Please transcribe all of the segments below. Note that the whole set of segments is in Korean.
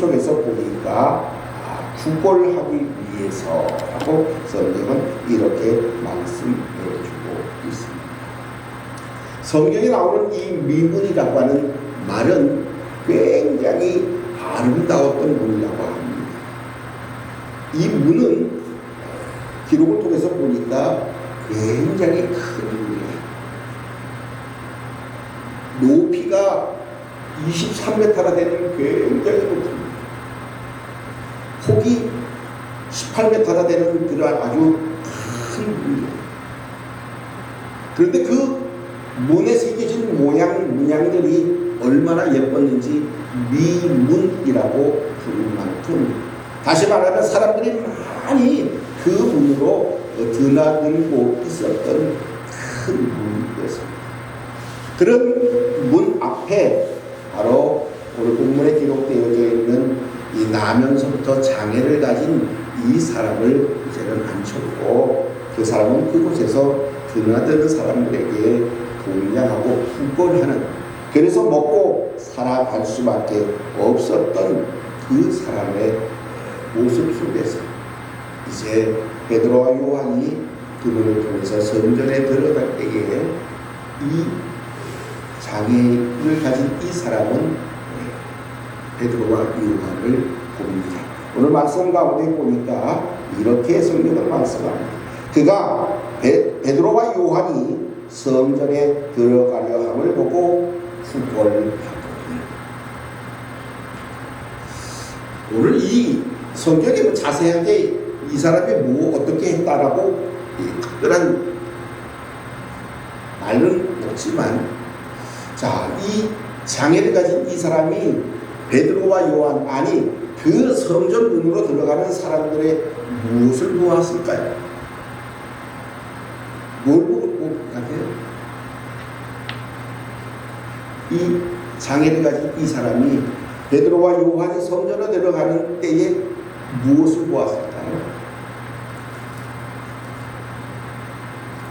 속에서 보니까 구걸하기 위해서라고 성경은 이렇게 말씀해주고 있습니다. 성경에 나오는 이 미문이라고 하는 말은 굉장히 아름다웠던 문이라고 합니다. 이 문은 기록을 통해서 보니까 굉장히 큰 문이에요. 높이가 23m나 되는 굉장히 높은, 폭이 18m나 되는 그러한 아주 큰 문이에요. 그런데 그 문에 새겨진 문양들이 얼마나 예뻤는지 미문이라고 부를 만큼, 다시 말하면 사람들이 많이 그 문으로 드나들고 있었던 큰 문이었습니다. 그런 문 앞에 바로 오늘 본문에 기록되어져 있는 이 나면서부터 장애를 가진 이 사람을 이제는 앉혔고, 그 사람은 그곳에서 드나드는 사람들에게 동냥하고 구걸하는, 그래서 먹고 살아갈 수밖에 없었던 그 사람의 모습 속에서 이제 베드로와 요한이 그 문을 통해서 성전에 들어갈 때에 이 장애를 가진 이 사람은 베드로와 요한을 봅니다. 오늘 말씀 가운데 보니까 이렇게 성경을 말씀합니다. 그가 베드로와 요한이 성전에 들어가려 함을 보고 구걸하더니. 오늘 이 성경에 자세하게 이 사람이 어떻게 했다라고 특별한 말은 없지만, 자, 이 장애를 가진 이 사람이 베드로와 요한, 아니 그 성전 문으로 들어가는 사람들의 무엇을 보았을까요? 뭘 보고 같아요? 이 장애를 가진 이 사람이 베드로와 요한이 성전으로 들어가는 때에 무엇을 보았을까요?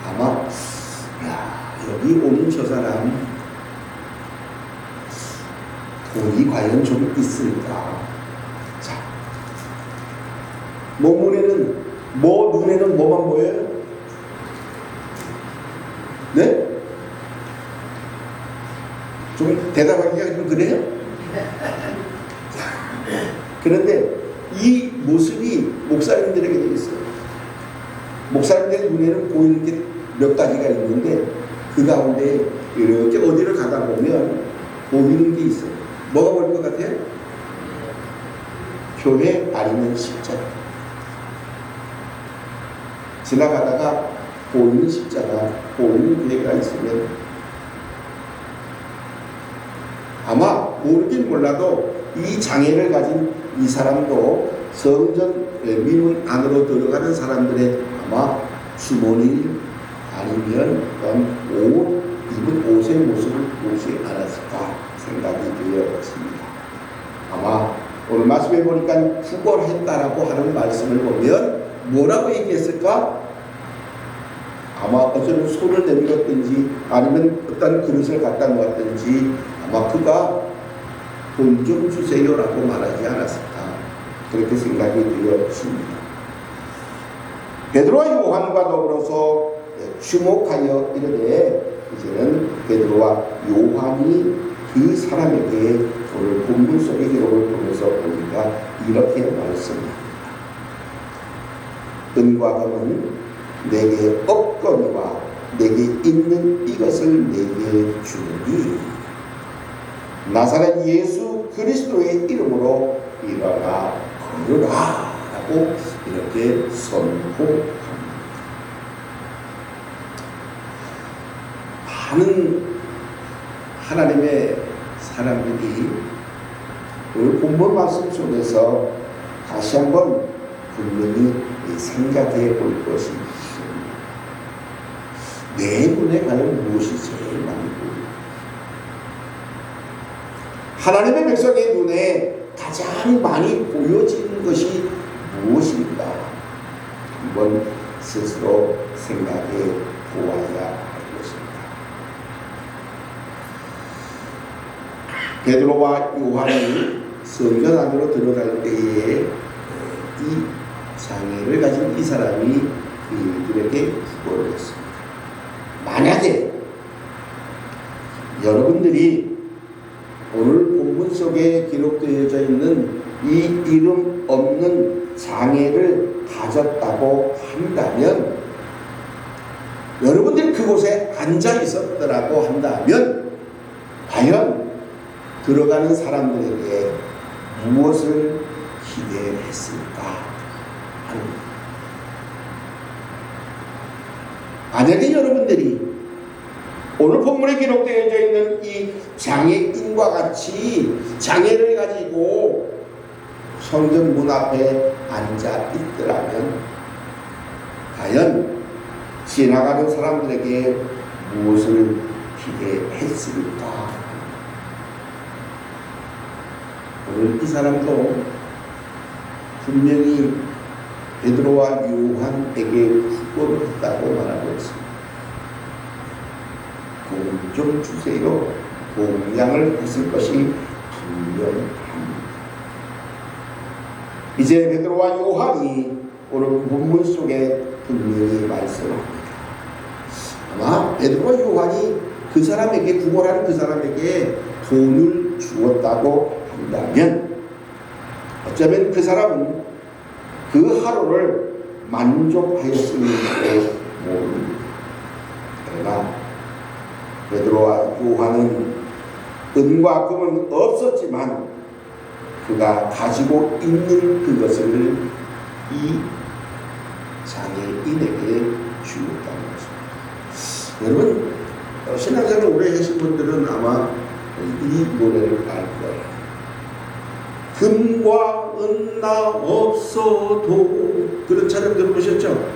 아마 여기 오는 저 사람 돈이 과연 좀 있을까? 자, 눈에는 뭐만 보여요? 네? 좀 대답하기가 좀 그래요? 그런데 이 모습이 목사님들에게 되어 있어요. 목사님들 눈에는 보이는 게 몇 가지가 있는데, 그 가운데 이렇게 어디를 가다 보면 보이는 게 있어요. 뭐가 보일 것 같아요? 교회 아니면 십자가. 지나가다가 보이는 십자가, 보이는 교회가 있으면 아마 모르긴 몰라도 이 장애를 가진 이 사람도 성전 미문 안으로 들어가는 사람들의 아마 주머니 아니면 옷, 입은 옷의 모습을 보지 않았을까 생각이 되었습니다. 아마 오늘 말씀해 보니까 구걸했다라고 하는 말씀을 보면 뭐라고 얘기했을까? 아마 어쩌면 손을 내밀었든지 아니면 어떤 그릇을 갖다 놓았든지, 아마 그가 돈 좀 주세요라고 말하지 않았을까, 그렇게 생각이 되었습니다. 베드로와 요한과 더불어서 주목하여 이르되, 이제는 베드로와 요한이 그 사람에게 오늘 본문 속의 기록을 통해서 보니까 이렇게 말씀합니다. 은과 금은 내게 없거니와 내게 있는 이것을 내게 주니 나사렛 예수 그리스도의 이름으로 일어나 걸으라 라고 이렇게 선포합니다. 많은 하나님의 사람들이 오늘 본문 말씀 속에서 다시 한번 분명히 생각해 볼 것이 있습니다. 내 눈에 과연 무엇이 제일 많이 보입니까? 하나님의 백성의 눈에 가장 많이 보여지는 것이 무엇인가? 한번 스스로 생각해 보아야 할 것입니다. 베드로와 요한이 성전 안으로 들어갈 때에 이 장애를 가진 이 사람이 그들에게 구걸을 했습니다. 만약에 여러분들이 오늘 본문 속에 기록되어져 있는 이 이름 없는 장애를 가졌다고 한다면, 여러분들이 그곳에 앉아 있었더라고 한다면, 과연 들어가는 사람들에게 무엇을 기대했을까 하는 것. 만약에 여러분들이 오늘 본문에 기록되어져 있는 이 장애인과 같이 장애를 가지고 성전 문 앞에 앉아 있더라면 과연 지나가는 사람들에게 무엇을 기대했을까? 오늘 이 사람도 분명히 베드로와 요한에게 구걸을 했다고 말하고 있습니다. 돈 좀 주세요. 공양을 했을 것이 분명합니다. 이제 베드로와 요한이 오늘 본문 속에 분명히 말씀합니다. 아마 베드로와 요한이 그 사람에게, 구걸하는 그 사람에게 돈을 주었다고 한다면 어쩌면 그 사람은 그 하루를 만족하였을지도 모릅니다. 그러나 베드로와 요한은 은과 금은 없었지만 그가 가지고 있는 그것을 이 장애인에게 주었다는 것입니다. 여러분, 신앙생활을 오래 하신 분들은 아마 이 노래를 알 거예요. 금과 은 나 없어도, 그런 찬양 들어보셨죠?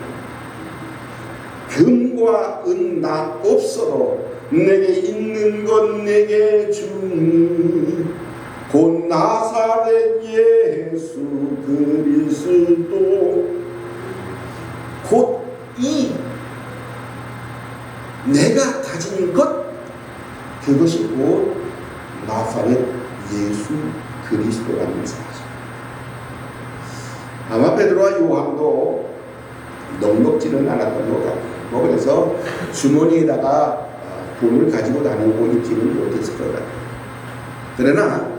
금과 은 나 없어도 내게 있는 건 내게 주니 곧 나사렛 예수 그리스도. 곧 이 내가 가진 것, 그것이 곧 나사렛 예수 그리스도라는 사실. 아마 베드로와 요한도 넉넉지는 않았던 것 같아요. 그래서 주머니에다가 돈을 가지고 다니고 있지는 못했을 것 같아요. 그러나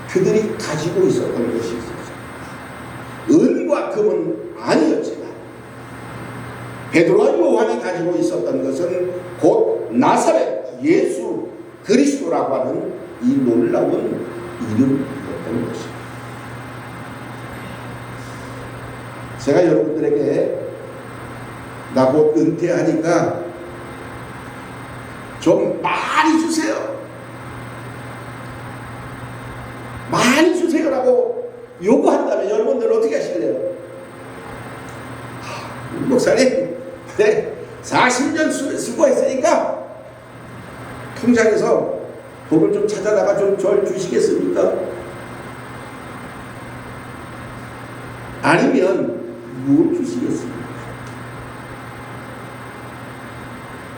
그들이 가지고 있었던 것이 있었어요. 은과 금은 아니었지만 베드로와 요한이 가지고 있었던 것은 곧 나사렛 예수 그리스도라고 하는 이 놀라운 이름이었던 것입니다. 제가 여러분들에게 나 곧 은퇴하니까 좀 많이 주세요, 많이 주세요라고 요구한다면 여러분들 어떻게 하실래요? 목사님, 네, 40년 수고했으니까 통장에서 돈을 좀 찾아다가 좀 절 주시겠습니까? 아니면 무엇 주시겠습니까?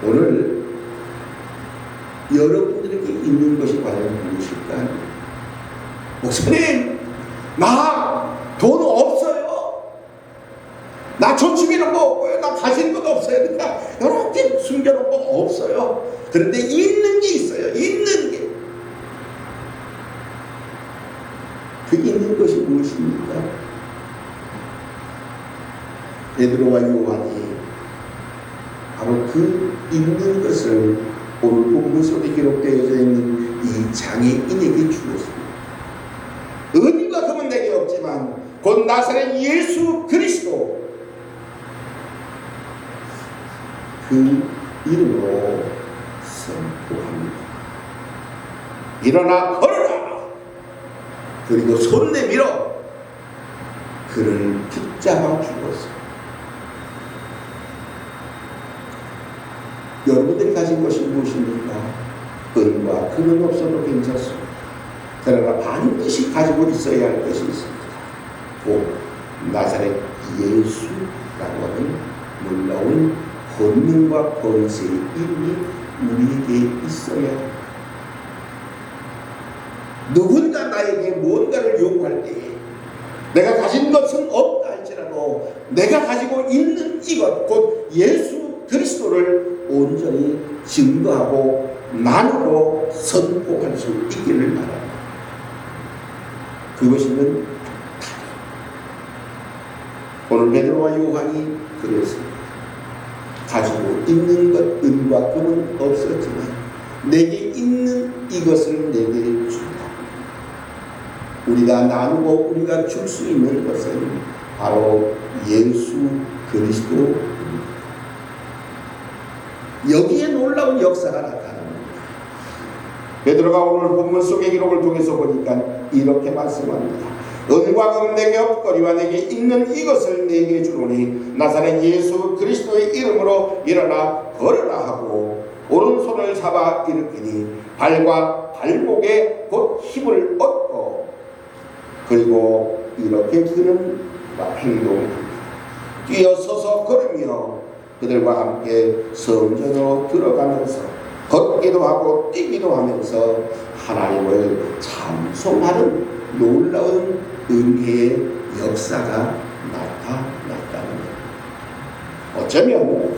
오늘 여러분들에게 있는 것이 과연 무엇일까요? 목사님, 나 돈 없어요. 나 저축해놓은 거 없고요. 나 가진 것도 없어요. 그러니까 이렇게 숨겨놓은 거 없어요. 그런데 있는 게 있어요. 있는 게. 그 있는 것이 무엇입니까? 베드로와 요한이 바로 그 있는 것을 오늘 본문 속에 기록되어져 있는 이 장애인에게 주었습니다. 은과 금은 내게 없지만 곧 나사렛 예수 그리스도, 그 이름으로 선포합니다. 일어나 걸어라. 그리고 손 내밀어 그를 붙잡아 주었습니다. 여러분들이 가진 것이 무엇입니까? 은과 금은 없어도 괜찮습니다. 그러나 반드시 가지고 있어야 할 것이 있습니다. 곧 나사렛 예수라고 하는 놀라운 권능과 권세의 이름이 우리에게 있어야 합니다. 누군가 나에게 무언가를 요구할 때에 내가 가진 것은 없다 할지라도 내가 가지고 있는 이것 곧 예수 그리스도를 온전히 증거하고 나누고 선포할 수 있기를 바랍니다. 그것이면 오늘 베드로와 요한이 그랬습니다. 가지고 있는 것 은과 금은 없었지만 내게 있는 이것을 내게 준다. 우리가 나누고 우리가 줄 수 있는 것은 바로 예수 그리스도입니다. 여기에 놀라운 역사가 나타납니다. 베드로가 오늘 본문 속의 기록을 통해서 보니까 이렇게 말씀합니다. 은과 금 내게 없거니와 내게 있는 이것을 내게 주노니 나사렛 예수 그리스도의 이름으로 일어나 걸으라 하고 오른손을 잡아 일으키니 발과 발목에 곧 힘을 얻고 그리고 이렇게 그는 행동합니다. 뛰어서서 걸으며 그들과 함께 성전으로 들어가면서 걷기도 하고 뛰기도 하면서 하나님을 찬송하는 놀라운 은혜의 역사가 나타났다는 것. 어쩌면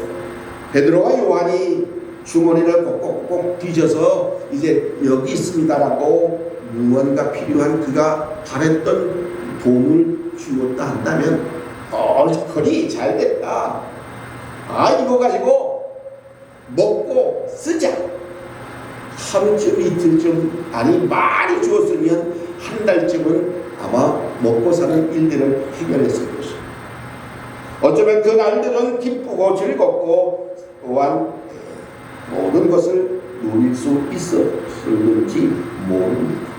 베드로와 요한이 주머니를 꼭꼭꼭 뒤져서 이제 여기 있습니다라고 무언가 필요한 그가 바랬던 돈을 주었다 한다면 그리 잘됐다. 이거 가지고 먹고 쓰자. 하루쯤 이틀쯤 많이 주었으면 한 달쯤은 아마 먹고 사는 일들을 해결했을 것입니다. 어쩌면 그 날들은 기쁘고 즐겁고 또한 모든 것을 누릴 수 있었는지 모릅니다.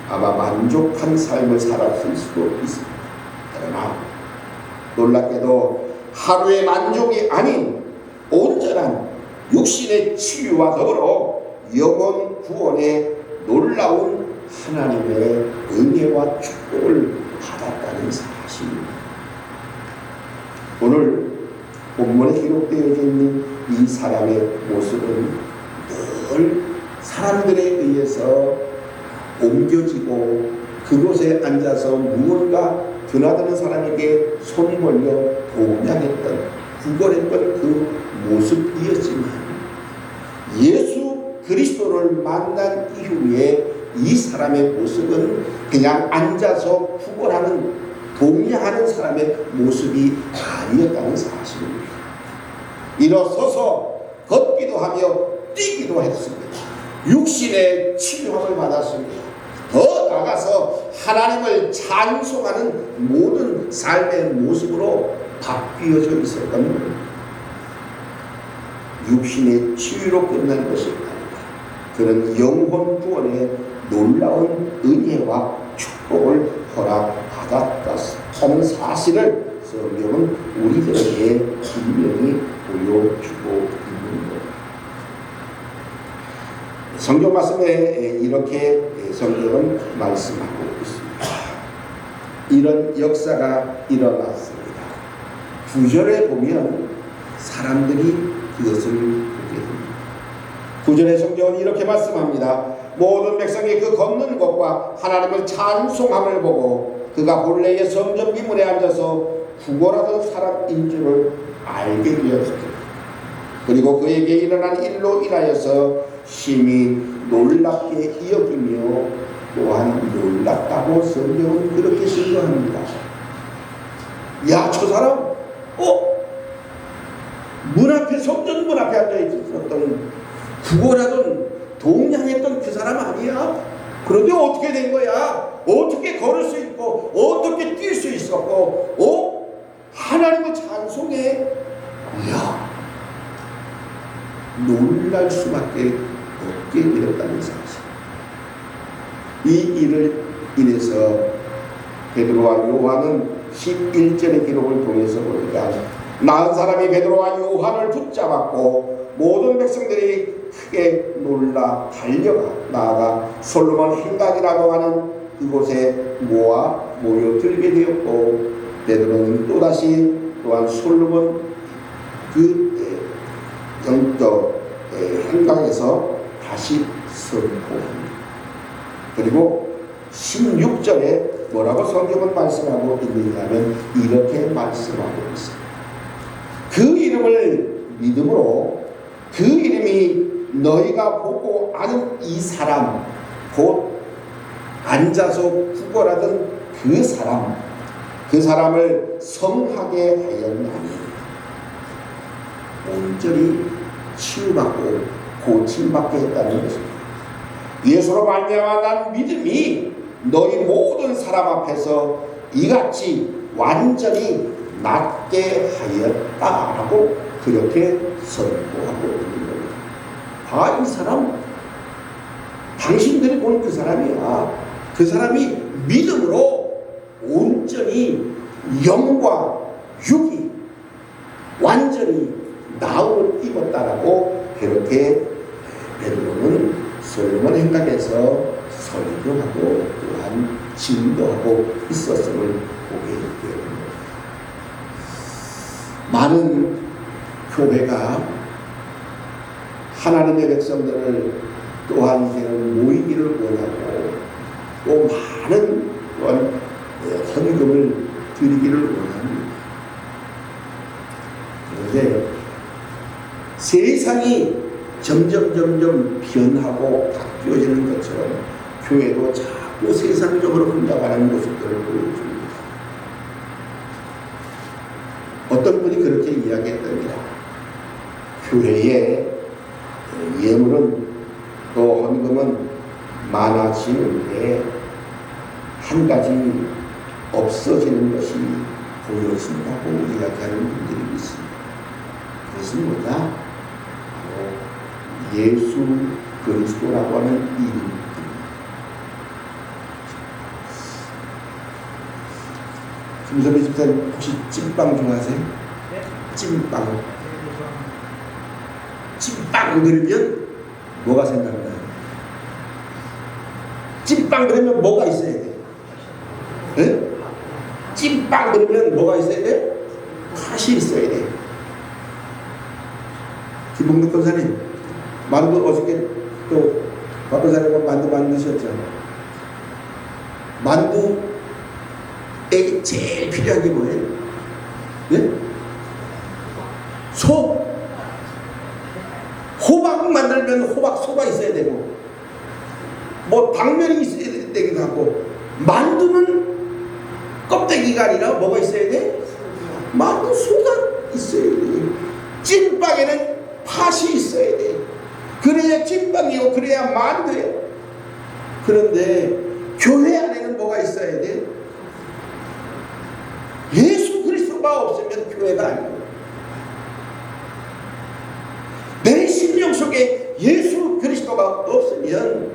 아마 만족한 삶을 살았을 수도 있습니다. 그러나 놀랍게도 하루의 만족이 아닌 온전한 육신의 치유와 더불어 영혼 구원의 놀라운 하나님의 은혜와 축복을 받았다는 사실입니다. 오늘 본문에 기록되어 있는 이 사람의 모습은 늘 사람들에 의해서 옮겨지고 그곳에 앉아서 무언가 드나드는 사람에게 손 벌려 동냥했던 구걸했던 그 모습이었지만 예수 그리스도를 만난 이후에 이 사람의 모습은 그냥 앉아서 구걸하는 동냥하는 사람의 모습이 아니었다는 사실입니다. 일어서서 걷기도 하며 뛰기도 했습니다. 육신의 치유함을 받았습니다. 더 나아가서 하나님을 찬송하는 모든 삶의 모습으로 바뀌어져 있었던 겁니다. 육신의 치유로 끝난 것이 아니다. 그는 영혼 구원의 놀라운 은혜와 축복을 허락받았다는 사실을 성경은 우리들에게 분명히 보여주고 있는 것. 성경 말씀에 이렇게 성경은 말씀하고 있습니다. 이런 역사가 일어났습니다. 9절에 보면 사람들이 그것을 보게 됩니다. 9절의 성경은 이렇게 말씀합니다. 모든 백성이 그 걷는 것과 하나님을 찬송함을 보고 그가 본래의 성전 미문에 앉아서 구걸하던 사람인 줄을 알게 되었습니다. 그리고 그에게 일어난 일로 인하여서 심히 놀랍게 여기며 또한 놀랍다고 성경은 그렇게 증거합니다. 야, 저 사람 문 앞에 성전 문 앞에 앉아 있었던 구걸하던 동냥했던 그 사람 아니야? 그런데 어떻게 된 거야? 어떻게 걸을 수 있고 어떻게 뛸 수 있었고 하나님을 찬송해? 이야, 놀랄 수밖에 없게 되었다는 사실. 이 일을 인해서 베드로와 요한은 11절의 기록을 통해서 보니까 나은 사람이 베드로와 요한을 붙잡았고 모든 백성들이 크게 놀라 달려가 나아가 솔로몬 행각이라고 하는 그곳에 모여들게 되었고 베드로는 또다시 또한 솔로몬 그 영적 행각에서 다시 선포합니다. 그리고 16절에 뭐라고 성경은 말씀하고 있느냐면 이렇게 말씀하고 있어요. 그 이름을 믿음으로 그 이름이 너희가 보고 아는 이 사람 곧 앉아서 구걸하던 그 사람을 성하게 하였나니 온전히 치유받고 고침받게 했다는 것입니다. 예수로 말미암아 난 믿음이 너희 모든 사람 앞에서 이같이 완전히 낫게 하였다라고 그렇게 선포하고 있는 겁니다. 이 사람 당신들이 보는 그 사람이야. 그 사람이 믿음으로 온전히 영과 육이 완전히 나음을 입었다라고 그렇게 베드로는 솔로몬 행각에서 설교하고 또한 증거하고 있었음을 보게 됩니다. 많은 교회가 하나님의 백성들을 또한 이제는 모이기를 원하고 또 많은 또한 헌금을 드리기를 원합니다. 그런데 세상이 점점 변하고 바뀌어지는 것처럼 교회도 자꾸 세상적으로 흘러가는 모습들을 보여줍니다. 어떤 분이 그렇게 이야기했답니다. 교회의 예물은 또 헌금은 많아지는데 한 가지 없어지는 것이 보여진다고 이야기하는 분들이 있습니다. 그것은 뭐냐? 예수 그리스도라고 하는 이름입니다. 김선배 집사님 혹시 찐빵 좋아하세요? 네? 찐빵. 찐빵 그러면 뭐가 생각나요? 찐빵 그러면 뭐가 있어야 돼? 네? 찐빵 그러면 뭐가 있어야 돼? 팥이 있어야 돼. 김봉덕 권사님 만두 어저께 또 박 권사님과 만두 만드셨죠? 만두에 제일 필요한 게 뭐예요? 네? 소. 호박 만들면 호박소가 있어야 되고 뭐 당면이 있어야 되기도 하고 만두는 껍데기가 아니라 뭐가 있어야 돼? 만두소가 있어야 돼. 찐빵에는 팥이 있어야 돼. 그래야 찐빵이고 그래야 만두예요. 그런데 교회 안에는 뭐가 있어야 돼? 예수 그리스도가 없으면 교회가 아니에요. 내 심령 속에 예수 그리스도가 없으면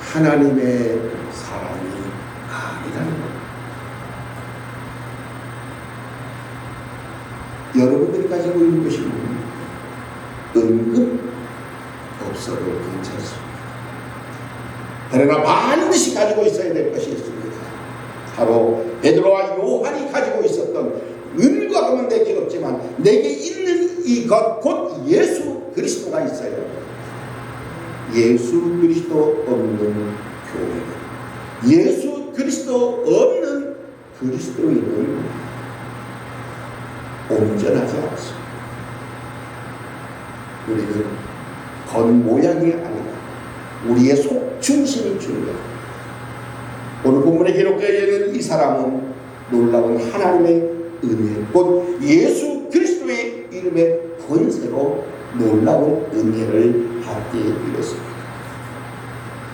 하나님의 사람이 아니라는 겁니다. 여러분들이 가지고 있는 것이 뭡니까? 은근 없어도 괜찮습니다. 그러나 반드시 가지고 있어야 될 것이 있습니다. 바로 베드로와 요한이 가지고 있었던 은과 금은 내게 없지만 내게 있는 이것 곧 예수 그리스도가 있어요. 예수 그리스도 없는 교회, 예수 그리스도 없는 그리스도인은 온전하지 않습니다. 우리는 겉모양이 아니라 우리의 속 중심이 중요합니다. 오늘 본문에 기록되어 있는 이 사람은 놀라운 하나님의 은혜, 곧 예수 그리스도의 이름의 권세로 놀라운 은혜를 받게 되었습니다.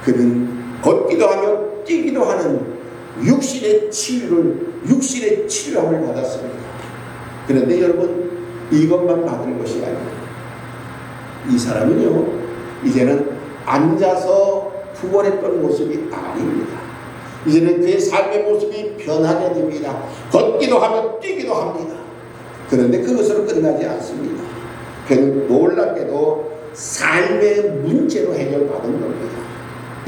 그는 걷기도 하며 뛰기도 하는 육신의 치유함을 받았습니다. 그런데 여러분, 이것만 받은 것이 아닙니다. 이 사람은요, 이제는 앉아서 구걸했던 모습이 아닙니다. 이제는 그의 삶의 모습이 변하게 됩니다. 걷기도 하며 뛰기도 합니다. 그런데 그것으로 끝나지 않습니다. 그는 놀랍게도 삶의 문제로 해결받은 겁니다.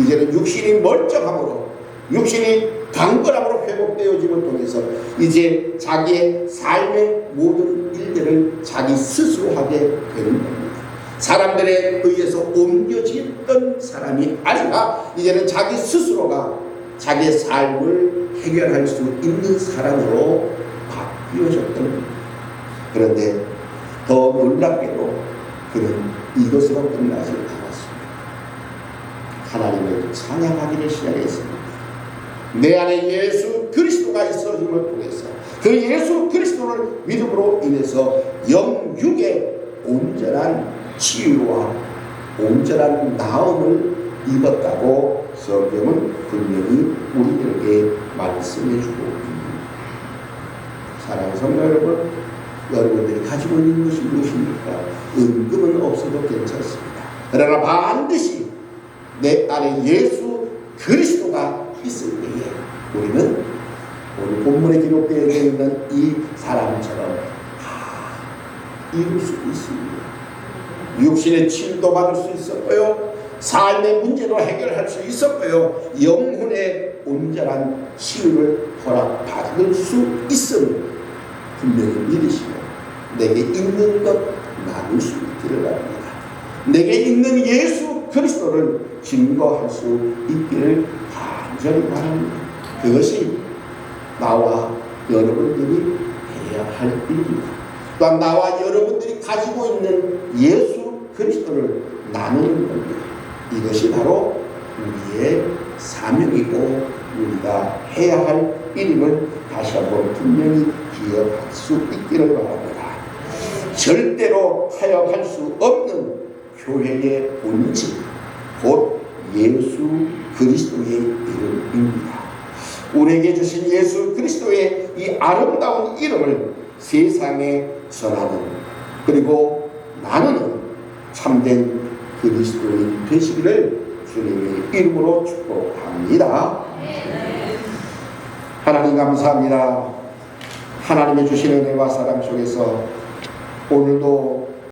이제는 육신이 멀쩡함으로, 육신이 강건함으로 회복되어짐을 통해서 이제 자기의 삶의 모든 일들을 자기 스스로 하게 되는 겁니다. 사람들에 의해서 옮겨졌던 사람이 아니라 이제는 자기 스스로가 자기의 삶을 해결할 수 있는 사람으로 바뀌어졌던 겁니다. 그런데 더 놀랍게도 그는 이것으로 끝나지 않았습니다. 하나님을 찬양하기를 시작했습니다. 내 안에 예수 그리스도가 있어짐을 통해서 그 예수 그리스도를 믿음으로 인해서 영육의 온전한 치유와 온전한 나음을 입었다고 성경은 분명히 우리들에게 말씀해주고 있습니다. 사랑하는 성도 여러분, 여러분들이 가지고 있는 것이 무엇입니까? 은금은 없어도 괜찮습니다. 그러나 반드시 내 안에 예수 그리스도가 있을 때에 우리는 오늘 본문에 기록되어 있는 이 사람처럼 다 이룰 수 있습니다. 육신의 침도 받을 수 있었고요, 삶의 문제도 해결할 수 있었고요, 영혼의 온전한 치유를 허락받을 수 있음을 분명히 믿으시고 내게 있는 것 나눌 수 있기를 바랍니다. 내게 있는 예수 그리스도를 증거할 수 있기를 간절히 바랍니다. 그것이 나와 여러분들이 해야 할 일입니다. 또한 나와 여러분들이 가지고 있는 예수 그리스도를 나누는 겁니다. 이것이 바로 우리의 사명이고 우리가 해야 할 일임을 다시 한번 분명히 기억할 수 있기를 바랍니다. 절대로 타협할 수 없는 교회의 본질, 곧 예수 그리스도의 이름입니다. 우리에게 주신 예수 그리스도의 이 아름다운 이름을 세상에 전하는, 그리고 나누는 참된 그리스도인 되시기를 주님의 이름으로 축복합니다. 하나님 감사합니다. 하나님의 주신 은혜와 사랑 속에서 오늘도